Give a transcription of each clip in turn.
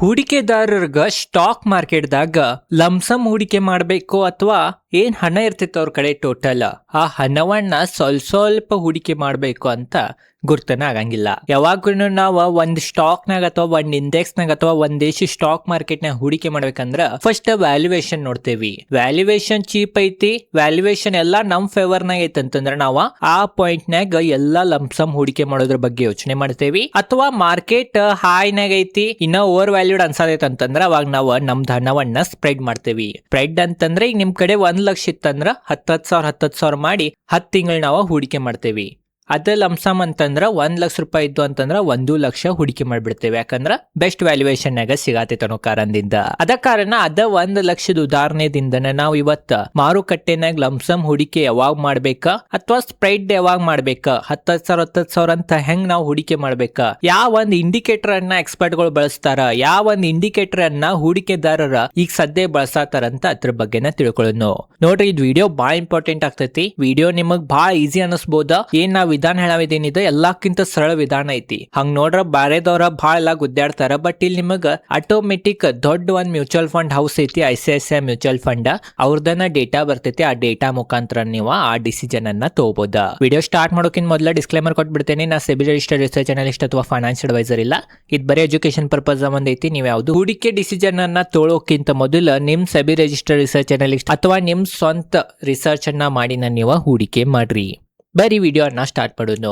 ಹೂಡಿಕೆದಾರರಿಗೆ stock ಮಾರ್ಕೆಟ್ದಾಗ lump sum ಹೂಡಿಕೆ ಮಾಡಬೇಕು ಅಥವಾ ಏನ್ ಹಣ ಇರ್ತಿತ್ತು ಅವ್ರ ಕಡೆ ಟೋಟಲ್ ಆ ಹಣವನ್ನ ಸ್ವಲ್ಪ ಹೂಡಿಕೆ ಮಾಡಬೇಕು ಅಂತ ಗುರ್ತನ ಆಗಂಗಿಲ್ಲ. ಯಾವಾಗೂ ನಾವು ಒಂದ್ ಸ್ಟಾಕ್ ನಾಗ ಅಥವಾ ಒಂದ್ ಇಂಡೆಕ್ಸ್ ನಾಗ ಅಥವಾ ಒಂದ್ ದೇಶ ಸ್ಟಾಕ್ ಮಾರ್ಕೆಟ್ ನಾಗ ಹೂಡಿಕೆ ಮಾಡ್ಬೇಕಂದ್ರ ಫಸ್ಟ್ ವ್ಯಾಲ್ಯೂಯೇಷನ್ ನೋಡ್ತೇವಿ. ವ್ಯಾಲ್ಯೂಯೇಷನ್ ಚೀಪ್ ಐತಿ, ವ್ಯಾಲ್ಯೂಯೇಷನ್ ಎಲ್ಲಾ ನಮ್ ಫೇವರ್ ನಾಗ ಐತಿ ಅಂತಂದ್ರ ನಾವು ಆ ಪಾಯಿಂಟ್ ನಾಗ ಎಲ್ಲಾ ಲಂಸಮ್ ಹೂಡಿಕೆ ಮಾಡೋದ್ರ ಬಗ್ಗೆ ಯೋಚನೆ ಮಾಡ್ತೇವಿ. ಅಥವಾ ಮಾರ್ಕೆಟ್ ಹೈ ನಾಗ ಐತಿ ಇನ್ನ ಓವರ್ ವ್ಯಾಲ್ಯೂಡ್ ಅನ್ಸದೈತೆ ಅಂತಂದ್ರ ಅವಾಗ ನಾವು ನಮ್ದು ಹಣವನ್ನ ಸ್ಪ್ರೆಡ್ ಮಾಡ್ತೇವಿ. ಸ್ಪ್ರೆಡ್ ಅಂತಂದ್ರೆ ಈಗ ನಿಮ್ ಕಡೆ 1 ಲಕ್ಷ ಇತ್ತಂದ್ರ 10,000 ಮಾಡಿ 10 ತಿಂಗಳು ನಾವು ಹೂಡಿಕೆ ಮಾಡ್ತೇವಿ. ಅದ ಲಂಸಮ್ ಅಂತಂದ್ರ 1 ಲಕ್ಷ ರೂಪಾಯಿ ಇದ್ದು ಅಂತಂದ್ರ 1 ಲಕ್ಷ ಹೂಡಿಕೆ ಮಾಡ್ಬಿಡ್ತೇವೆ. ಯಾಕಂದ್ರ ಬೆಸ್ಟ್ ವ್ಯಾಲ್ಯೂಯೇಷನ್ ನಾಗ ಸಿಗತೈತೆ ಅನ್ನೋ ಕಾರಣದಿಂದ. ಅದ ಕಾರಣ ಅದ 1 ಲಕ್ಷದ ಉದಾಹರಣೆದಿಂದನೇ ನಾವು ಇವತ್ತ ಮಾರುಕಟ್ಟೆನಾಗ ಲಂಸಮ್ ಹೂಡಿಕೆ ಯಾವಾಗ ಮಾಡ್ಬೇಕಾ ಅಥವಾ ಸ್ಪ್ರೆಡ್ ಯಾವಾಗ ಮಾಡ್ಬೇಕಾ, 10,000 ಅಂತ ಹೆಂಗ್ ನಾವು ಹೂಡಿಕೆ ಮಾಡ್ಬೇಕಾ, ಯಾವ ಒಂದು ಇಂಡಿಕೇಟರ್ ಅನ್ನ ಎಕ್ಸ್ಪರ್ಟ್ ಗಳು ಬಳಸ್ತಾರ, ಯಾವ ಒಂದು ಇಂಡಿಕೇಟರ್ ಅನ್ನ ಹೂಡಿಕೆದಾರರ ಈಗ ಸದ್ಯ ಬಳಸ್ತಾರಂತ ಅದ್ರ ಬಗ್ಗೆನ ತಿಳ್ಕೊಳ್ಳೋಣ. ನೋಡ್ರಿ, ಇದು ವಿಡಿಯೋ ಬಾಳ ಇಂಪಾರ್ಟೆಂಟ್ ಆಗ್ತೈತಿ. ವಿಡಿಯೋ ನಿಮಗ್ ಬಾಳ ಈಸಿ ಅನಿಸ್ಬೋದ. ಏನ್ ನಾವ್ ವಿಧಾನ ಹೇಳೋದೇನಿದೆ ಎಲ್ಲಕ್ಕಿಂತ ಸರಳ ವಿಧಾನ ಐತಿ. ಹಂಗ ನೋಡ್ರ ಬಾರೆದವ್ರ ಬಾಳ ಎಲ್ಲ ಗುದ್ದಾಡ್ತಾರ. ಬಟ್ ಇಲ್ಲಿ ನಿಮಗ ಆಟೋಮೆಟಿಕ್ ದೊಡ್ಡ ಒಂದ್ ಮ್ಯೂಚುವಲ್ ಫಂಡ್ ಹೌಸ್ ಐತಿ, ICICI ಮ್ಯೂಚುವಲ್ ಫಂಡ್, ಅವ್ರದನ್ನ ಡೇಟಾ ಬರ್ತೈತಿ. ಆ ಡೇಟಾ ಮುಖಾಂತರ ನೀವು ಆ ಡಿಸಿಷನ್ ಅನ್ನ ತಗೋಬಹುದ. ವಿಡಿಯೋ ಸ್ಟಾರ್ಟ್ ಮಾಡೋಕಿನ್ ಮೊದಲ ಡಿಸ್ಕ್ಲೇಮರ್ ಕೊಟ್ಬಿಡ್ತೇನೆ. ನಾ ಸೆಬಿ ರಿಜಿಸ್ಟರ್ಡ್ ರಿಸರ್ಚ್ ಅನಲಿಸ್ಟ್ ಅಥವಾ ಫೈನಾನ್ಷಿಯಲ್ ಅಡ್ವೈಸರ್ ಇಲ್ಲ. ಇದು ಬರೀ ಎಜುಕೇಶನ್ ಪರ್ಪಸ್ ಒಂದೈತಿ. ನೀವು ಯಾವ್ದು ಹೂಡಿಕೆ ಡಿಸಿಷನ್ ಅನ್ನ ತಗೊಳ್ಳೋಕ್ಕಿಂತ ಮೊದಲು ನಿಮ್ ಸೆಬಿ ರಿಜಿಸ್ಟರ್ಡ್ ರಿಸರ್ಚ್ ಅನಲಿಸ್ಟ್ ಅಥವಾ ನಿಮ್ ಸ್ವಂತ ರಿಸರ್ಚ್ ಅನ್ನ ಮಾಡಿ ನೀವು ಹೂಡಿಕೆ ಮಾಡ್ರಿ. ಬರೀ ವಿಡಿಯೋನ ಸ್ಟಾರ್ಟ್ ಮಾಡೋಣ.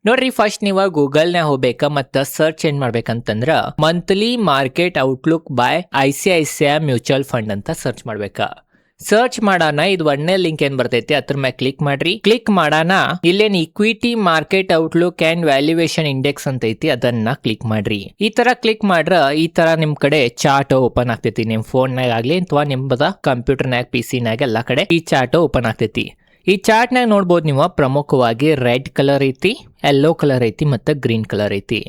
ನೋಡ್ರಿ, ಫಸ್ಟ್ ನೀವು ಗೂಗಲ್ ನ ಹೋಗ್ಬೇಕಾ ಮತ್ತ ಸರ್ಚ್ ಏನ್ ಮಾಡ್ಬೇಕಂತಂದ್ರ monthly market outlook by ICICI mutual fund ಅಂತ ಸರ್ಚ್ ಮಾಡ್ಬೇಕಾ. ಸರ್ಚ್ ಮಾಡೋಣ, ಇದು ಒಂದೇ ಲಿಂಕ್ ಏನ್ ಬರ್ತೈತಿ ಅದ್ರ ಮೇಲೆ ಕ್ಲಿಕ್ ಮಾಡ್ರಿ. ಕ್ಲಿಕ್ ಮಾಡೋಣ, ಇಲ್ಲೇನ್ equity market outlook and valuation index ಅಂತ ಐತಿ, ಅದನ್ನ ಕ್ಲಿಕ್ ಮಾಡ್ರಿ. ಈ ತರ ಕ್ಲಿಕ್ ಮಾಡ್ರ ಈ ತರ ನಿಮ್ ಕಡೆ ಚಾರ್ಟ್ ಓಪನ್ ಆಗ್ತೈತಿ. ನಿಮ್ ಫೋನ್ ನಾಗ ಆಗ್ಲಿ ಅಥವಾ ನಿಮ್ದ ಕಂಪ್ಯೂಟರ್ ನಾಗ PC ನಾಗ ಎಲ್ಲಾ ಕಡೆ ಈ ಚಾರ್ಟ್ ಓಪನ್ ಆಗ್ತೈತಿ. ಈ ಚಾರ್ಟ್ ನಾಗ ನೋಡ್ಬೋದು ನೀವು ಪ್ರಮುಖವಾಗಿ ರೆಡ್ ಕಲರ್ ಐತಿ, ಯೆಲ್ಲೋ ಕಲರ್ ಐತಿ ಮತ್ತೆ ಗ್ರೀನ್ ಕಲರ್ ಐತಿ.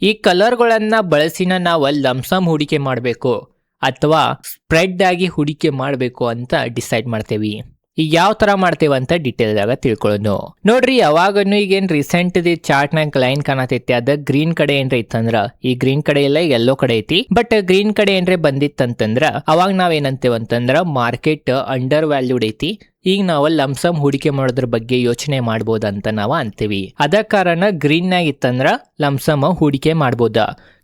ಈ ಕಲರ್ಗಳನ್ನ ಬಳಸಿನ ನಾವು ಲಂಸಮ್ ಹೂಡಿಕೆ ಮಾಡಬೇಕು ಅಥವಾ ಸ್ಪ್ರೆಡ್ ಆಗಿ ಹೂಡಿಕೆ ಮಾಡಬೇಕು ಅಂತ ಡಿಸೈಡ್ ಮಾಡ್ತೇವಿ. ಈಗ ಯಾವ ತರ ಮಾಡ್ತೇವೆ ಅಂತ ಡೀಟೇಲ್ ಆಗ ತಿಳ್ಕೊಳ್ಳೋಣ. ನೋಡ್ರಿ, ಯಾವಾಗನು ಈಗೇನ್ ರೀಸೆಂಟ್ ಚಾರ್ಟ್ ನಾಗ ಲೈನ್ ಕಾಣತೈತಿ, ಅದ ಗ್ರೀನ್ ಕಡೆ ಏನ್ರ ಇತ್ತಂದ್ರ ಈ ಗ್ರೀನ್ ಕಡೆ ಇಲ್ಲ, ಯೆಲ್ಲೋ ಕಡೆ ಐತಿ. ಬಟ್ ಗ್ರೀನ್ ಕಡೆ ಏನ್ರೆ ಬಂದಿತ್ತಂತಂದ್ರ ಅವಾಗ ನಾವ್ ಏನಂತೇವಂತಂದ್ರ ಮಾರ್ಕೆಟ್ ಅಂಡರ್ ವ್ಯಾಲ್ಯೂಡ್ ಐತಿ, ಈಗ ನಾವು ಲಂಸಮ್ ಹೂಡಿಕೆ ಮಾಡೋದ್ರ ಬಗ್ಗೆ ಯೋಚನೆ ಮಾಡ್ಬೋದಂತ ನಾವು ಅಂತೀವಿ. ಅದ ಕಾರಣ ಗ್ರೀನ್ ನಾಗ ಇತ್ತಂದ್ರ ಲಂಸಮ್ ಹೂಡಿಕೆ ಮಾಡ್ಬೋದ.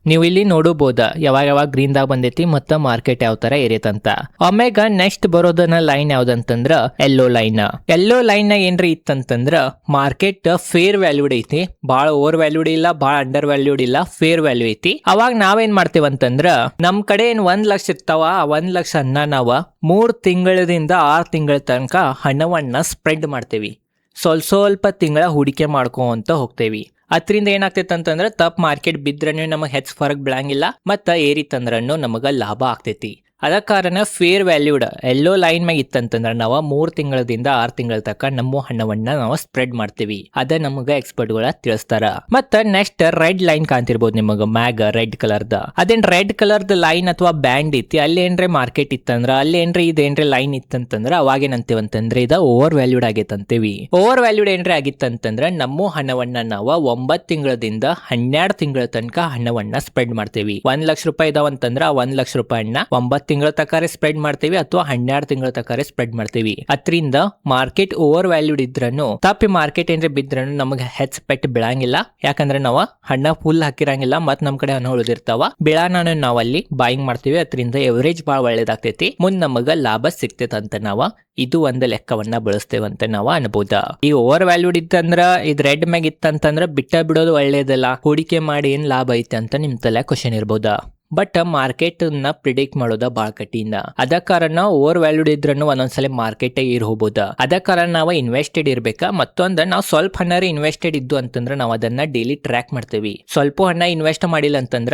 ನೀವು ಇಲ್ಲಿ ನೋಡಬಹುದು ಯಾವಾಗ ಗ್ರೀನ್ ದಾಗ ಬಂದೈತಿ ಮತ್ತ ಮಾರ್ಕೆಟ್ ಯಾವ ತರ ಏರೈತಂತ. ಆಮ್ಯಾಗ ನೆಕ್ಸ್ಟ್ ಬರೋದನ್ನ ಲೈನ್ ಯಾವ್ದಂತಂದ್ರ ಯೆಲ್ಲೋ ಲೈನ್. ಯೆಲ್ಲೋ ಲೈನ್ ನಾಗ ಏನ್ರಿ ಇತ್ತಂತಂದ್ರ ಮಾರ್ಕೆಟ್ ಫೇರ್ ವ್ಯಾಲ್ಯೂಡ್ ಐತಿ, ಬಾಳ ಓವರ್ ವ್ಯಾಲ್ಯೂಡ್ ಇಲ್ಲ, ಬಾಳ ಅಂಡರ್ ವ್ಯಾಲ್ಯೂಡ್ ಇಲ್ಲ, ಫೇರ್ ವ್ಯಾಲ್ಯೂ ಐತಿ. ಅವಾಗ ನಾವೇನ್ ಮಾಡ್ತೇವಂತಂದ್ರ ನಮ್ ಕಡೆ ಏನ್ 1 ಲಕ್ಷ ಇರ್ತಾವ, ಆ 1 ಲಕ್ಷ ಅನ್ನ ನಾವ 3 ತಿಂಗಳಿಂದ 6 ತಿಂಗಳ ತನಕ ಹಣವನ್ನ ಸ್ಪ್ರೆಡ್ ಮಾಡ್ತೇವಿ. ಸ್ವಲ್ಪ ತಿಂಗಳ ಹೂಡಿಕೆ ಮಾಡ್ಕೊಂತ ಹೋಗ್ತೇವಿ. ಅದರಿಂದ ಏನಾಗ್ತೈತೆ ಅಂತಂದ್ರೆ ತಪ್ ಮಾರ್ಕೆಟ್ ಬಿದ್ರನು ನಮಗೆ ಹೆಚ್ಚು ಫರಕ್ ಬೀಳಂಗಿಲ್ಲ, ಮತ್ತ ಏರಿತಂದ್ರನು ನಮಗ ಲಾಭ ಆಗ್ತೈತಿ. ಅದ ಕಾರಣ ಫೇರ್ ವ್ಯಾಲ್ಯೂಡ್ ಯೆಲ್ಲೋ ಲೈನ್ ಮ್ಯಾಗ ಇತ್ತಂತಂದ್ರ ನಾವು 3 ತಿಂಗಳಿಂದ 6 ತಿಂಗಳ ತನಕ ನಮ್ಮ ಹಣವನ್ನ ನಾವು ಸ್ಪ್ರೆಡ್ ಮಾಡ್ತೀವಿ. ಅದ ನಮಗ ಎಕ್ಸ್ಪರ್ಟ್ ಗಳ ತಿಳಿಸ್ತಾರ. ಮತ್ತ ನೆಕ್ಸ್ಟ್ ರೆಡ್ ಲೈನ್ ಕಾಣ್ತಿರ್ಬೋದು ನಿಮಗ ಮ್ಯಾಗ ರೆಡ್ ಕಲರ್ದ. ಅದೇನ್ ರೆಡ್ ಕಲರ್ದ ಲೈನ್ ಅಥವಾ ಬ್ಯಾಂಡ್ ಐತಿ, ಅಲ್ಲಿ ಏನ್ರೆ ಮಾರ್ಕೆಟ್ ಇತ್ತಂದ್ರ ಅಲ್ಲಿ ಏನ್ರೆ ಇದೇನ್ರೆ ಲೈನ್ ಇತ್ತಂತಂದ್ರ ಅವಾಗ ಏನಂತೇವಂತಂದ್ರೆ ಇದ ಓವರ್ ವ್ಯಾಲ್ಯೂಡ್ ಆಗೈತಂತೀವಿ. ಓವರ್ ವ್ಯಾಲ್ಯೂಡ್ ಏನ್ರೆ ಆಗಿತ್ತಂತಂದ್ರ ನಮ್ಮ ಹಣವನ್ನ ನಾವು 9 ತಿಂಗಳಿಂದ 12 ತಿಂಗಳ ತನಕ ಹಣವನ್ನ ಸ್ಪ್ರೆಡ್ ಮಾಡ್ತೇವಿ. 1 ಲಕ್ಷ ರೂಪಾಯಿ ಇದಾವಂತಂದ್ರ 1 ಲಕ್ಷ ರೂಪಾಯಿನ 9 ತಿಂಗಳ ತಕಾರೆ ಸ್ಪ್ರೆಡ್ ಮಾಡ್ತೇವಿ ಅಥವಾ 12 ತಿಂಗಳ ತಕಾರೆ ಸ್ಪ್ರೆಡ್ ಮಾಡ್ತೇವಿ. ಅದರಿಂದ ಮಾರ್ಕೆಟ್ ಓವರ್ ವ್ಯಾಲ್ಯೂಡ್ ಇದ್ರನು ತಪ್ಪಿ ಮಾರ್ಕೆಟ್ ಏನ್ರೆ ಬಿದ್ರನು ನಮಗೆ ಹೆಚ್ಚು ಪೆಟ್ಟು ಬೀಳಂಗಿಲ್ಲ. ಯಾಕಂದ್ರೆ ನಾವು ಹಣ ಫುಲ್ ಹಾಕಿರಂಗಿಲ್ಲ, ಮತ್ ನಮ್ ಕಡೆ ಹಣ ಉಳಿದಿರ್ತಾವ. ಬೀಳಾನು ನಾವ್ ಅಲ್ಲಿ ಬಾಯಿಂಗ್ ಮಾಡ್ತೀವಿ. ಅದರಿಂದ ಎವರೇಜ್ ಬಹಳ ಒಳ್ಳೇದಾಗ್ತೈತಿ, ಮುಂದ್ ನಮಗ ಲಾಭ ಸಿಗ್ತೈತೆ ಅಂತ ನಾವ ಇದು ಒಂದು ಲೆಕ್ಕವನ್ನ ಬಳಸ್ತೇವಂತ ನಾವು ಅನ್ಬೋದ. ಈ ಓವರ್ ವ್ಯಾಲ್ಯೂಡ್ ಇತ್ತಂದ್ರ ಇದ್ ರೆಡ್ ಮ್ಯಾಗ್ ಇತ್ತಂತಂದ್ರ ಬಿಟ್ಟ ಬಿಡೋದು ಒಳ್ಳೇದಲ್ಲ, ಹೂಡಿಕೆ ಮಾಡಿ ಏನ್ ಲಾಭ ಐತೆ ಅಂತ ನಿಮ್ ತಲೆ ಕ್ವಶನ್ ಇರ್ಬೋದ. ಬಟ್ ಮಾರ್ಕೆಟ್ ನ ಪ್ರಿಡಿಕ್ಟ್ ಮಾಡೋದ ಬಾಳ ಕಠಿಣ. ಅದ ಕಾರಣ ಓವರ್ ವ್ಯಾಲ್ಯೂಡ್ ಇದ್ರೂ ಒಂದೊಂದ್ಸಲ ಮಾರ್ಕೆಟ್ ಹೋಗ್ಬೋದ. ಅದ ಕಾರಣ ನಾವು ಇನ್ವೆಸ್ಟೆಡ್ ಇರ್ಬೇಕಾ. ಮತ್ತೊಂದ್ ನಾವು ಸ್ವಲ್ಪ ಹಣ ಇನ್ವೆಸ್ಟೆಡ್ ಇದ್ದು ಅಂತಂದ್ರ ನಾವು ಅದನ್ನ ಡೈಲಿ ಟ್ರ್ಯಾಕ್ ಮಾಡ್ತೇವಿ. ಸ್ವಲ್ಪ ಹಣ ಇನ್ವೆಸ್ಟ್ ಮಾಡಿಲ್ಲ ಅಂತಂದ್ರ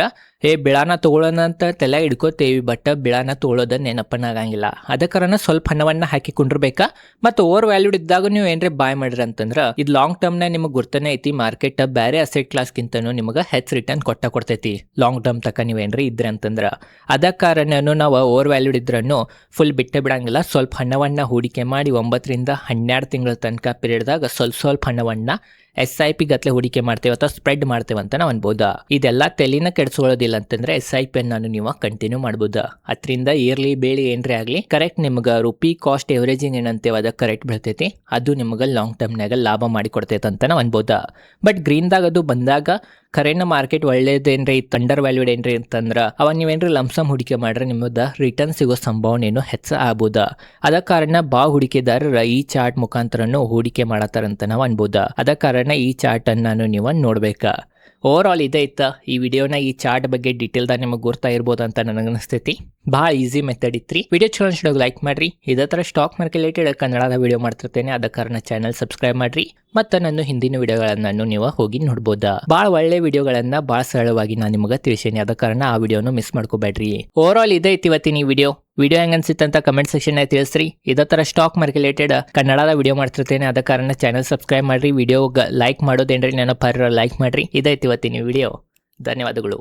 ಬಿಳಾನ ತಗೊಳ್ಳೋಣ ಅಂತ ತಲೆ ಹಿಡ್ಕೋತೇವಿ, ಬಟ್ ಬಿಳಾನ ತಗೊಳ್ಳೋದನ್ನ ನೆನಪನ್ನ ಆಗಂಗಿಲ್ಲ. ಅದ ಕಾರಣ ಸ್ವಲ್ಪ ಹಣವನ್ನ ಹಾಕಿಕೊಂಡಿರ್ಬೇಕಾ. ಮತ್ತ ಓವರ್ ವ್ಯಾಲ್ಯೂಡ್ ಇದ್ದಾಗ ನೀವು ಏನ್ರೆ ಬಾಯ್ ಮಾಡಿರ ಅಂತಂದ್ರ ಇದು ಲಾಂಗ್ ಟರ್ಮ್ ನ ನಿಮಗ್ ಗುರ್ತನೇ ಐತಿ. ಮಾರ್ಕೆಟ್ ಬೇರೆ ಅಸೆಟ್ ಕ್ಲಾಸ್ ಗಿಂತನೂ ನಿಮಗ ಹೆಚ್ಚು ರಿಟರ್ನ್ ಕೊಡ್ತೈತಿ ಲಾಂಗ್ ಟರ್ಮ್ ತಕ ನೀವೇನ್ರಿ ಇದ್ರೆ ಅಂತಂದ್ರ. ಅದ ಕಾರಣ ನಾವು ಓವರ್ ವ್ಯಾಲ್ಯೂಡ್ ಇದ್ರೂ ಫುಲ್ ಬಿಟ್ಟೆ ಬಿಡಂಗಿಲ್ಲ. ಸ್ವಲ್ಪ ಹಣವನ್ನ ಹೂಡಿಕೆ ಮಾಡಿ 9 ರಿಂದ 12 ತಿಂಗಳ ತನಕ ಪೀರಿಯಡ್ದಾಗ ಸ್ವಲ್ಪ ಹಣವನ್ನ SIP ಗತ್ಲೆ ಹೂಡಿಕೆ ಮಾಡ್ತೇವೆ ಅಥವಾ ಸ್ಪ್ರೆಡ್ ಮಾಡ್ತೇವೆ ಅಂತ ನಾವು ಅನ್ಬೋದಾ. ಇದೆಲ್ಲ ತಲೆನ ಕೆಡಿಸ್ಕೊಳ್ಳೋದಿಲ್ಲ ಅಂತಂದ್ರೆ SIP ಅನ್ನು ನೀವು ಕಂಟಿನ್ಯೂ ಮಾಡ್ಬೋದಾ. ಅದರಿಂದ ಇಯರ್ಲಿ ಬೇಳಿ ಏನ್ರಿ ಆಗ್ಲಿ ಕರೆಕ್ಟ್ ನಿಮ್ಗೆ ರುಪಿ ಕಾಸ್ಟ್ ಎವರೇಜಿಂಗ್ ಏನಂತೇವೆ ಅದ ಕರೆಕ್ಟ್ ಬೀಳ್ತೈತಿ. ಅದು ನಿಮ್ಗೆ ಲಾಂಗ್ ಟರ್ಮ್ನಾಗ ಲಾಭ ಮಾಡಿ ಕೊಡ್ತೈತೆ ಅಂತ ನಾವು ಅನ್ಬೋದಾ. ಬಟ್ ಗ್ರೀನ್ದಾಗ ಅದು ಬಂದಾಗ ಕರೆನ ಮಾರ್ಕೆಟ್ ಒಳ್ಳೇದೇನ್ರಿ ಅಂಡರ್ ವ್ಯಾಲ್ಯೂಡ್ ಏನ್ರಿ ಅಂತಂದ್ರ ಅವಾಗ ನೀವೇನ್ರಿ ಲಂಸಮ್ ಹೂಡಿಕೆ ಮಾಡ್ರೆ ನಿಮ್ಮದ ರಿಟರ್ನ್ ಸಿಗೋ ಸಂಭಾವನೆ ಏನು ಹೆಚ್ಚ ಆಗ್ಬೋದ. ಅದ ಕಾರಣ ಹೂಡಿಕೆದಾರರ ಈ ಚಾರ್ಟ್ ಮುಖಾಂತರನು ಹೂಡಿಕೆ ಮಾಡತ್ತಾರಂತ ನಾವು ಅನ್ಬೋದ. ಅದ ಕಾರಣ ಈ ಚಾರ್ಟ್ ಅನ್ನು ನೀವು ನೋಡ್ಬೇಕಾ. ಓವರ್ ಆಲ್ ಇದೇ ಇತ್ತ ಈ ವಿಡಿಯೋನ ಈ ಚಾರ್ಟ್ ಬಗ್ಗೆ ಡೀಟೇಲ್ದಾಗ ನಿಮಗೆ ಗೊತ್ತಾ ಇರ್ಬೋದು ಅಂತ ನನಗೆ ಅನಿಸ್ತೈತಿ. ಭಾಳ ಈಸಿ ಮೆಥಡ್ ಇತ್ರಿ. ವಿಡಿಯೋ ಚಲೋ ಅನ್ಸಿದಾಗ ಲೈಕ್ ಮಾಡ್ರಿ. ಇದೇ ಥರ ಸ್ಟಾಕ್ ಮಾರ್ಕೆಟ್ ರಿಲೇಟೆಡ್ ಕನ್ನಡದ ವಿಡಿಯೋ ಮಾಡ್ತಿರ್ತೇನೆ. ಅದ ಕಾರಣ ಚಾನಲ್ ಸಬ್ಸ್ಕ್ರೈಬ್ ಮಾಡ್ರಿ. ಮತ್ತು ನನ್ನ ಹಿಂದಿನ ವಿಡಿಯೋಗಳನ್ನು ನೀವು ಹೋಗಿ ನೋಡ್ಬೋದಾ. ಭಾಳ ಒಳ್ಳೆ ವಿಡಿಯೋಗಳನ್ನ ಭಾಳ ಸರಳವಾಗಿ ನಾನು ನಿಮಗೆ ತಿಳಿಸೇನೆ. ಅದ ಕಾರಣ ಆ ವಿಡಿಯೋನು ಮಿಸ್ ಮಾಡ್ಕೋಬೇಡ್ರಿ. ಓವರ್ ಆಲ್ ಇದೇ ಇತ್ತು ಇವತ್ತಿನ ಈ ವಿಡಿಯೋ ಹೆಂಗ್ ಅನ್ಸಿತ್ತಂತ ಕಮೆಂಟ್ ಸೆಕ್ಷನ್ ತಿಳಿಸ್ರಿ. ಇದೇ ಥರ ಸ್ಟಾಕ್ ಮಾರ್ಕೆಟ್ ರಿಲೇಟೆಡ್ ಕನ್ನಡದ ವಿಡಿಯೋ ಮಾಡ್ತಿರ್ತೇನೆ. ಅದ ಕಾರಣ ಚಾನಲ್ ಸಬ್ಸ್ಕ್ರೈಬ್ ಮಾಡ್ರಿ. ವಿಡಿಯೋಗೆ ಲೈಕ್ ಮಾಡೋದೇನ್ರಿ ನೆನಪರ ಲೈಕ್ ಮಾಡ್ರಿ. ಇದೈತಿ ಇವತ್ತಿನ ವಿಡಿಯೋ. ಧನ್ಯವಾದಗಳು.